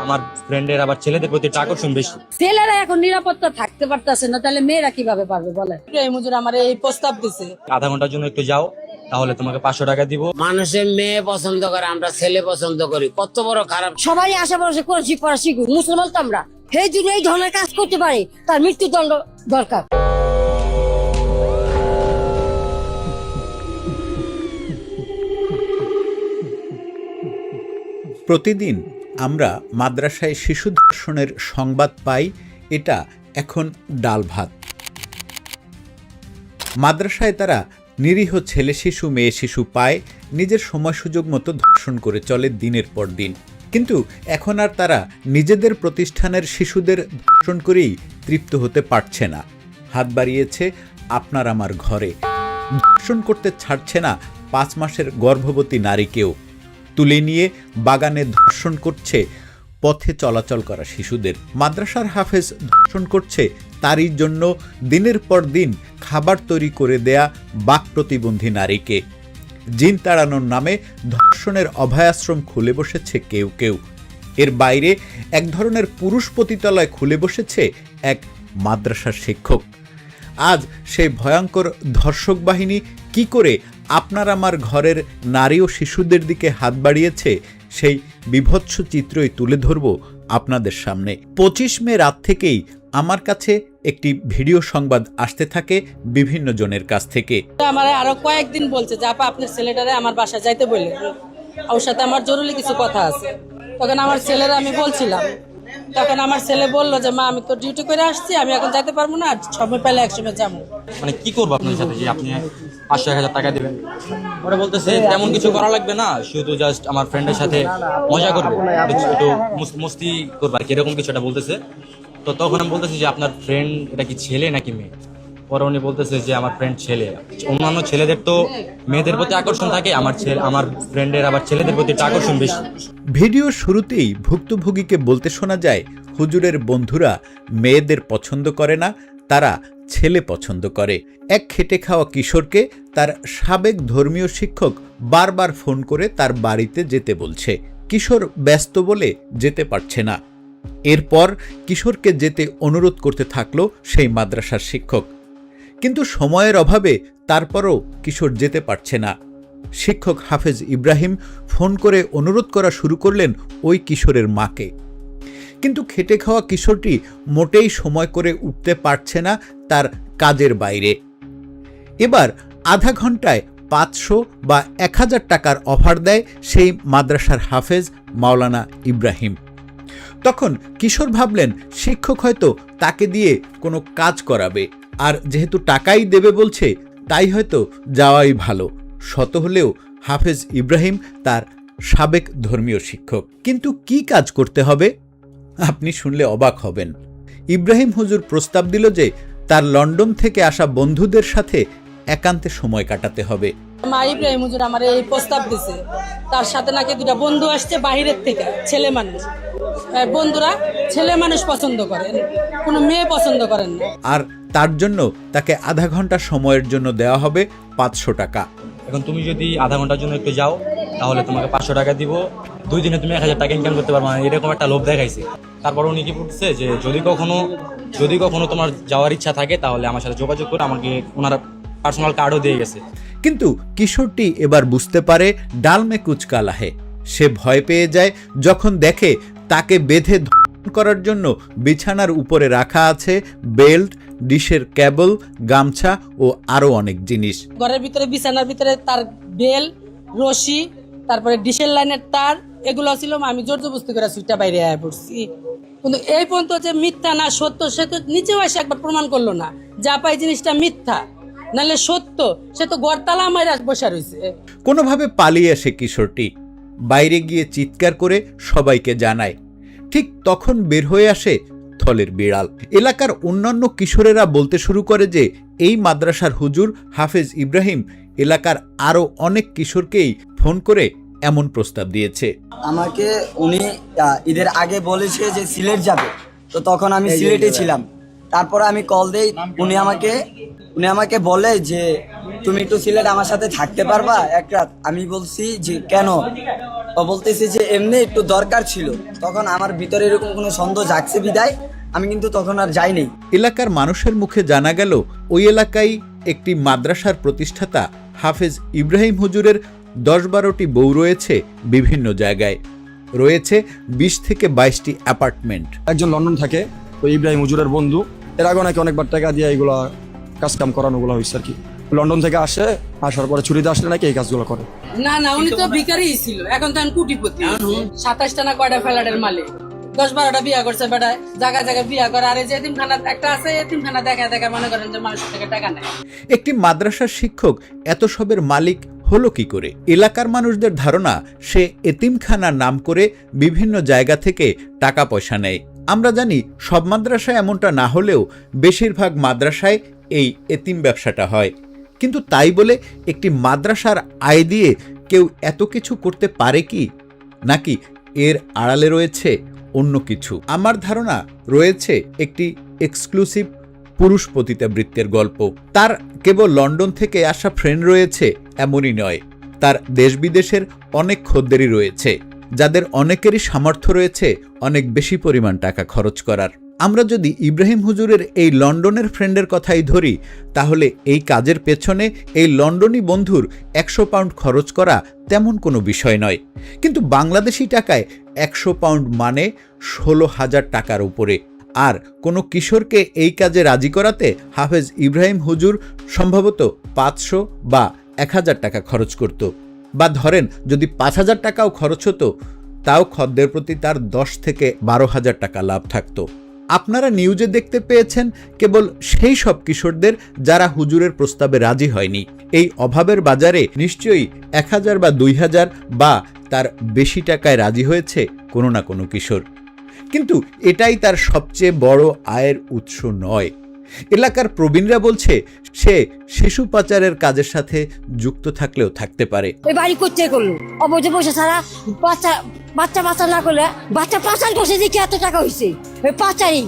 আমার ফ্রেন্ডের আবার ছেলেদের প্রতি একটা আকর্ষণ বেশি। ছেলেরা এখন নিরাপত্তা থাকতে পারতেছে না, তাহলে মেয়েরা কিভাবে পারবে বলে? এই মুজুর আমার এই প্রস্তাব দিছে, আধা ঘন্টার জন্য একটু যাও, তাহলে তোমাকে 500 টাকা দিব। মানুষের মেয়ে পছন্দ করে, আমরা ছেলে পছন্দ করি, কত বড় খারাপ। সবাই আশেপাশে করেছি পড়া শিখুক, মুসলমান তো আমরা, সেই যুগে এই ধরনের কাজ করতে পারি তার মৃত্যুদণ্ড দরকার। প্রতিদিন আমরা মাদ্রাসায় শিশু ধর্ষণের সংবাদ পাই, এটা এখন ডাল ভাত। মাদ্রাসায় তারা নিরীহ ছেলে শিশু মেয়ে শিশু পায়, নিজের সময় সুযোগ মতো ধর্ষণ করে চলে দিনের পর দিন। কিন্তু এখন আর তারা নিজেদের প্রতিষ্ঠানের শিশুদের ধর্ষণ করেই তৃপ্ত হতে পারছে না। হাত বাড়িয়েছে আপনার আমার ঘরে, ধর্ষণ করতে ছাড়ছে না 5 মাসের গর্ভবতী নারীকেও। তুলে নিয়ে বাগানে ধর্ষণ করছে পথে চলাচল করা শিশুদের। মাদ্রাসার হাফেজ ধর্ষণ করছে তারই জন্য দিনের পর দিন খাবার তৈরি করে দেয়া বাক প্রতিবন্ধী নারীকে। জিন তাড়ানোর নামে ধর্ষণের অভয়াশ্রম খুলে বসেছে কেউ কেউ। এর বাইরে এক ধরনের পুরুষ পতিতালয় খুলে বসেছে এক মাদ্রাসার শিক্ষক। আজ সেই ভয়ঙ্কর ধর্ষক বাহিনী কি করে আপনার আমার ঘরের নারী ও শিশুদের দিকে হাত বাড়িয়েছে, সেই বিভৎস চিত্রই তুলে ধরব আপনাদের সামনে। 25 মে রাত থেকেই আমার কাছে একটি ভিডিও সংবাদ আসতে থাকে বিভিন্ন জনের কাছ থেকে। আমার আরো কয়েকদিন বলছে যে আপা আপনার ছেলেটারে আমার বাসা যাইতে বলে, ওর সাথে আমার জরুরি কিছু কথা আছে। তখন আমার ছেলেরা আমি বলছিলাম, তখন আমার ছেলে বললো যে মা আমি তো ডিউটি করে আসছি, আমি এখন যেতে পারবো না, সময় পেলে একসময় যাবো। মানে কি করবো আপনার সাথে যে আপনি 500-1000 টাকা দিবেন? ওরা বলতেছে তেমন কিছু করা লাগবে না, শুধু জাস্ট আমার ফ্রেন্ডের সাথে মজা করবো, একটু মস্তি করবো আর কি, এরকম কিছু একটা বলতেছে। তো তখন আমি বলতেছি যে আপনার ফ্রেন্ড এটা কি ছেলে নাকি মেয়ে? পরে উনি বলতেছে যে আমার ফ্রেন্ড ছেলে। অন্যান্য ছেলেদের তো মেয়েদের প্রতি আকর্ষণ থাকে, আমার ফ্রেন্ডের আবার ছেলেদের প্রতি একটা আকর্ষণ বেশি। ভিডিওর শুরুতেই ভুক্তভোগীকে বলতে শোনা যায়, হুজুরের বন্ধুরা মেয়েদের পছন্দ করে না, তারা ছেলে পছন্দ করে। এক খেটে খাওয়া কিশোরকে তার সাবেক ধর্মীয় শিক্ষক বারবার ফোন করে তার বাড়িতে যেতে বলছে। কিশোর ব্যস্ত বলে যেতে পারছে না। এরপর কিশোরকে যেতে অনুরোধ করতে থাকলো সেই মাদ্রাসার শিক্ষক, কিন্তু সময়ের অভাবে তারপরও কিশোর যেতে পারছে না। শিক্ষক হাফেজ ইব্রাহিম ফোন করে অনুরোধ করা শুরু করলেন ওই কিশোরের মাকে, কিন্তু খেটে খাওয়া কিশোরটি মোটেই সময় করে উঠতে পারছে না তার কাজের বাইরে। এবার আধা ঘন্টায় 500 বা 1000 টাকার অফার দেয় সেই মাদ্রাসার হাফেজ মাওলানা ইব্রাহিম। তখন কিশোর ভাবলেন শিক্ষক হয়তো তাকে দিয়ে কোনো কাজ করাবে, আর যেহেতু টাকাই দেবে বলছে তাই হয়তো যাওয়াই ভালো। শত হলেও হাফেজ ইব্রাহিম তার সাবেক ধর্মীয় শিক্ষক। কিন্তু কি কাজ করতে হবে আপনি শুনলে অবাক হবেন। ইব্রাহিম হুজুর প্রস্তাব দিল যে তার লন্ডন থেকে আসা বন্ধুদের সাথে একান্তে সময় কাটাতে হবে। মা ইব্রাহিম হুজুর আমার এই প্রস্তাব দিছে, তার সাথে নাকি 2টা বন্ধু আসছে বাহিরের থেকে, ছেলে মানুষ। বন্ধুরা ছেলে মানুষ পছন্দ করেন, কোনো মেয়ে পছন্দ করেন না। আর তার জন্য তাকে আধা ঘন্টা সময়ের জন্য দেওয়া হবে 500 টাকা। এখন তুমি যদি আধা ঘন্টার জন্য একটু যাও, তাহলে তোমাকে 500 টাকা দিব, 2 দিনে তুমি 1000 টাকা ইনকাম করতে পারবে। এরকম একটা লোভ দেখাইছে। তারপর উনি কি বলছে যে যদি কখনো তোমার যাওয়ার ইচ্ছা থাকে তাহলে আমার সাথে যোগাযোগ করে, আমাকে ওনারা পার্সোনাল কার্ডও দিয়ে গেছে। কিন্তু কিশোরটি এবার বুঝতে পারে ডাল মে কুচ কালা হে। সে ভয় পেয়ে যায় যখন দেখে তাকে বেঁধে ধর্ষণ করার জন্য বিছানার উপরে রাখা আছে বেল্ট, ডিশের কেবল, গামছা ও আরো অনেক জিনিস। ঘরের ভিতরে বিছানার ভিতরে তার বেল, রশি, তারপরে ডিশের লাইনের তার, এগুলো ছিল। আমি জোর জবরদস্তি করে সুইটা বাইরে আয়া পড়ছি। কিন্তু এই পর্যন্ত যে মিথ্যা না সত্য সে তো নিচেও এসে একবার প্রমাণ করলো না যে আপা এই জিনিসটা মিথ্যা নাহলে সত্য। সে তো গড়তালা মাইরা বসে রয়েছে। কোনোভাবে পালিয়ে আসে কিশোরটি, বাইরে গিয়ে চিৎকার করে সবাইকে জানায়। ঠিক তখন বের হয়ে আসে থলের বিড়াল। এলাকার অন্যান্য কিশোরেরা বলতে শুরু করে যে এই মাদ্রাসার হুজুর হাফেজ ইব্রাহিম এলাকার আরো অনেক কিশোরকেই ফোন করে এমন প্রস্তাব দিয়েছে। আমাকে উনি ঈদের আগে বলেছে যে সিলেট যাবে, তো তখন আমি সিলেটে ছিলাম। তারপর আমি কল দেই, উনি আমাকে বলে যে তুমি একটু সিলেট আমার সাথে থাকতে পারবা এক রাত। আমি বলছি যে কেন? ও বলতেছে যে এমনি একটু দরকার ছিল, তখন আমার ভিতরে এরকম কোনো সন্দেহ জাগছে বিদায় আমি কিন্তু তখন আর যাইনি। এলাকার মানুষের মুখে জানা গেল ওই এলাকায় একটি মাদ্রাসার প্রতিষ্ঠাতা হাফেজ ইব্রাহিম হুজুরের 10-12টি বউ রয়েছে, বিভিন্ন জায়গায় রয়েছে 20 থেকে 22টি অ্যাপার্টমেন্ট। একজন লন্ডন থাকে, ওই ইব্রাহিম হুজুরের বন্ধু, এর আগে নাকি অনেকবার টাকা দিয়ে এইগুলা কাজ কাম করানোগুলো হয়েছে আর কি। লন্ডন থেকে আসার পরে ছুটিতে আসলে নাকি এই কাজগুলো করে। না না, উনি তো ভিখারিই ছিল, এখন তো কুটিপতি। 27টা না কয়টা ফ্ল্যাটের মালিক, 10-12টা বিয়া করছে বেটায়, জায়গা জায়গায় বিয়া করে। আর এই যে এতিমখানা একটা আছে, এতিমখানা দেখা দেখা মনে করেন যে মানুষের থেকে টাকা নেয়। একটি মাদ্রাসার শিক্ষক এত সবের মালিক হলো কি করে? এলাকার মানুষদের ধারণা সে এতিমখানার নাম করে বিভিন্ন জায়গা থেকে টাকা পয়সা নেয়। আমরা জানি সব মাদ্রাসায় এমনটা না হলেও বেশিরভাগ মাদ্রাসায় এই এতিম ব্যবসাটা হয়। কিন্তু তাই বলে একটি মাদ্রাসার আয় দিয়ে কেউ এত কিছু করতে পারে কি? নাকি এর আড়ালে রয়েছে অন্য কিছু? আমার ধারণা রয়েছে একটি এক্সক্লুসিভ পুরুষ পতিতাবৃত্তের গল্প। তার কেবল লন্ডন থেকে আসা ফ্রেন্ড রয়েছে এমনই নয়, তার দেশ বিদেশের অনেক খদ্দেরই রয়েছে, যাদের অনেকেরই সামর্থ্য রয়েছে অনেক বেশি পরিমাণ টাকা খরচ করার। আমরা যদি ইব্রাহিম হুজুরের এই লন্ডনের ফ্রেন্ডের কথাই ধরি, তাহলে এই কাজের পেছনে এই লন্ডনী বন্ধুর 100 পাউন্ড খরচ করা তেমন কোনো বিষয় নয়। কিন্তু বাংলাদেশি টাকায় 100 পাউন্ড মানে 16,000 টাকার উপরে। আর কোনো কিশোরকে এই কাজে রাজি করাতে হাফেজ ইব্রাহিম হুজুর সম্ভবত 500 বা 1000 টাকা খরচ করত। বা ধরেন যদি 5000 টাকাও খরচ হতো, তাও খদ্দের প্রতি তার 10 থেকে 12,000 টাকা লাভ থাকতো। আপনারা নিউজে দেখতে পেয়েছেন কেবল সেই সব কিশোরদের যারা হুজুরের প্রস্তাবে রাজি হয়নি। এই অভাবের বাজারে নিশ্চয়ই 1000 বা 2000 বা তার বেশি টাকায় রাজি হয়েছে কোনো না কোনো কিশোর। কিন্তু এটাই তার সবচেয়ে বড় আয়ের উৎস নয়। এলাকার প্রবীণরা বলছে সে শিশু পাচারের কাজের সাথে যুক্ত থাকলেও থাকতে পারে। ওই বাড়ি করতে করলো অবৈধ পয়সা ছাড়া বাচ্চা পাচার না করলে, বাচ্চা পাচার করছে দেখি এত টাকা হয়েছে, ওই পাচারই।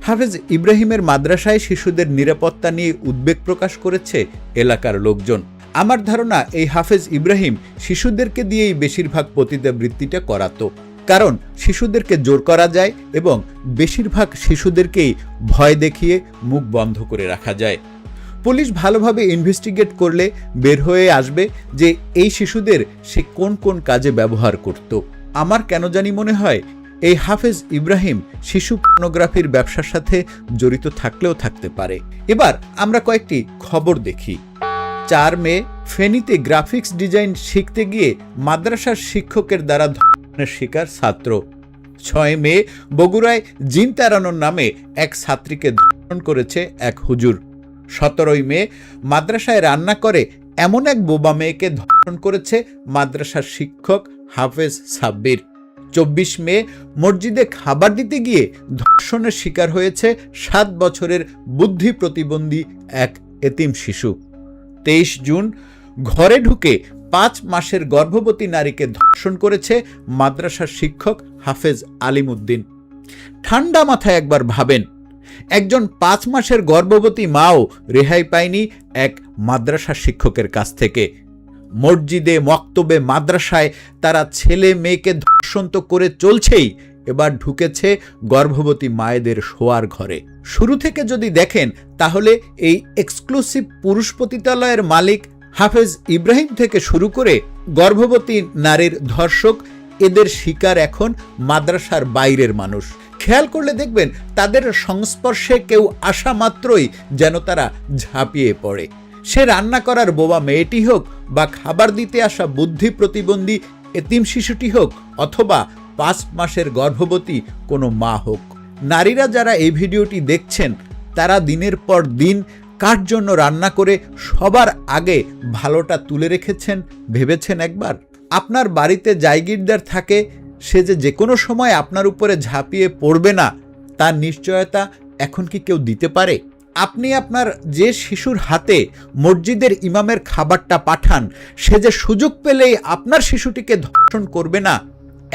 হাফেজ ইব্রাহিমের মাদ্রাসায় শিশুদের নিরাপত্তা নিয়ে উদ্বেগ প্রকাশ করেছে এলাকার লোকজন। আমার ধারণা এই হাফেজ ইব্রাহিম শিশুদেরকে দিয়েই বেশিরভাগ পতিতাবৃত্তিটা করাতো, কারণ শিশুদেরকে জোর করা যায় এবং বেশিরভাগ শিশুদেরকেই ভয় দেখিয়ে মুখ বন্ধ করে রাখা যায়। পুলিশ ভালোভাবে ইনভেস্টিগেট করলে বের হয়ে আসবে যে এই শিশুদের সে কোন কোন কাজে ব্যবহার করত। আমার কেন জানি মনে হয় এই হাফেজ ইব্রাহিম শিশু পর্নোগ্রাফির ব্যবসার সাথে জড়িত থাকলেও থাকতে পারে। এবার আমরা কয়েকটি খবর দেখি। 4 মে ফেনীতে গ্রাফিক্স ডিজাইন শিখতে গিয়ে মাদ্রাসার শিক্ষকের দ্বারা ধর্ষণের শিকার ছাত্র। 6 মে বগুড়ায় জিন তাড়ানোর নামে এক ছাত্রীকে ধর্ষণ করেছে এক হুজুর। 17 মে মাদ্রাসায় রান্না করে এমন এক বোবা মেয়েকে ধর্ষণ করেছে মাদ্রাসার শিক্ষক হাফেজ সাব্বির। 24 মে মসজিদে খাবার দিতে গিয়ে ধর্ষণের শিকার হয়েছে 7 বছরের বুদ্ধি প্রতিবন্ধী এক এতিম শিশু। 23 জুন ঘরে ঢুকে 5 মাসের গর্ভবতী নারীকে ধর্ষণ করেছে মাদ্রাসার শিক্ষক হাফেজ আলিমউদ্দিন। ঠান্ডা মাথায় একবার ভাবেন, একজন 5 মাসের গর্ভবতী মাও রেহাই পায়নি এক মাদ্রাসা শিক্ষকের কাছ থেকে। মসজিদে, মক্তবে, মাদ্রাসায় তারা ছেলে মেয়েকে ধর্ষণ তো করে চলছেই, এবার ঢুকেছে গর্ভবতী মায়েদের শোয়ার ঘরে। শুরু থেকে যদি দেখেন তাহলে এই এক্সক্লুসিভ পুরুষ পতিতালয়ের মালিক হাফেজ ইব্রাহিম থেকে শুরু করে গর্ভবতী নারীর ধর্ষক, এদের শিকার এখন মাদ্রাসার বাইরের মানুষ। খেয়াল করলে দেখবেন তাদের সংস্পর্শে কেউ আসা মাত্রই যেন তারা ঝাঁপিয়ে পড়ে। সে রান্না করার বোবা মেয়েটি হোক বা খাবার দিতে আসা বুদ্ধি প্রতিবন্ধী এতিম শিশুটি হোক অথবা 5 মাসের গর্ভবতী কোনো মা হোক। নারীরা যারা এই ভিডিওটি দেখছেন তারা দিনের পর দিন কার জন্য রান্না করে সবার আগে ভালোটা তুলে রেখেছেন ভেবেছেন একবার? আপনার বাড়িতে জায়গিরদার থাকে, সে যে কোনো সময় আপনার উপরে ঝাঁপিয়ে পড়বে না তার নিশ্চয়তা এখন কি কেউ দিতে পারে? আপনি আপনার যে শিশুর হাতে মসজিদের ইমামের খাবারটা পাঠান, সে যে সুযোগ পেলেই আপনার শিশুটিকে ধর্ষণ করবে না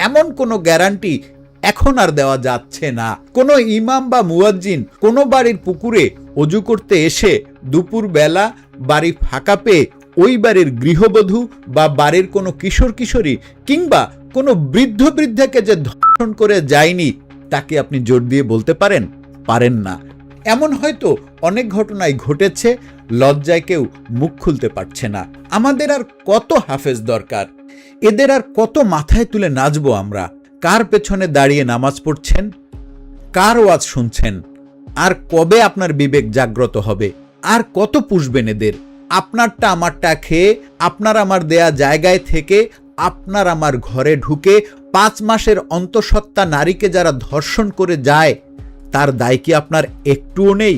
এমন কোনো গ্যারান্টি এখন আর দেওয়া যাচ্ছে না। কোনো ইমাম বা মুয়াজ্জিন কোনো বাড়ির পুকুরে অজু করতে এসে দুপুর বেলা বাড়ি ফাঁকা পেয়ে ওই বাড়ির গৃহবধূ বা বাড়ির কোনো কিশোর কিশোরী কিংবা কোনো বৃদ্ধ বৃদ্ধাকে যে ধর্ষণ করে যায়নি তাকে আপনি জোর দিয়ে বলতে পারেন না। এমন হয়তো অনেক ঘটনাই ঘটেছে, লজ্জায় কেউ মুখ খুলতে পারছে না। আমাদের আর কত হাফেজ দরকার? এদের আর কত মাথায় তুলে নাচবো আমরা? কার পেছনে দাঁড়িয়ে নামাজ পড়ছেন, কার ওয়াজ শুনছেন? আর কবে আপনার বিবেক জাগ্রত হবে? আর কত পুষবেন এদের? আপনারটা আমারটা খেয়ে, আপনার আমার দেয়া জায়গায় থেকে, আপনার আমার ঘরে ঢুকে 5 মাসের অন্তঃসত্ত্বা নারীকে যারা ধর্ষণ করে যায়, তার দায় কি আপনার একটুও নেই?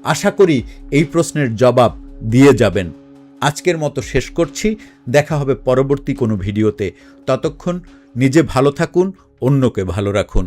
আশা করি এই প্রশ্নের জবাব দিয়ে যাবেন। আজকের মতো শেষ করছি, দেখা হবে পরবর্তী কোনো ভিডিওতে। ততক্ষণ নিজে ভালো থাকুন, অন্যকে ভালো রাখুন।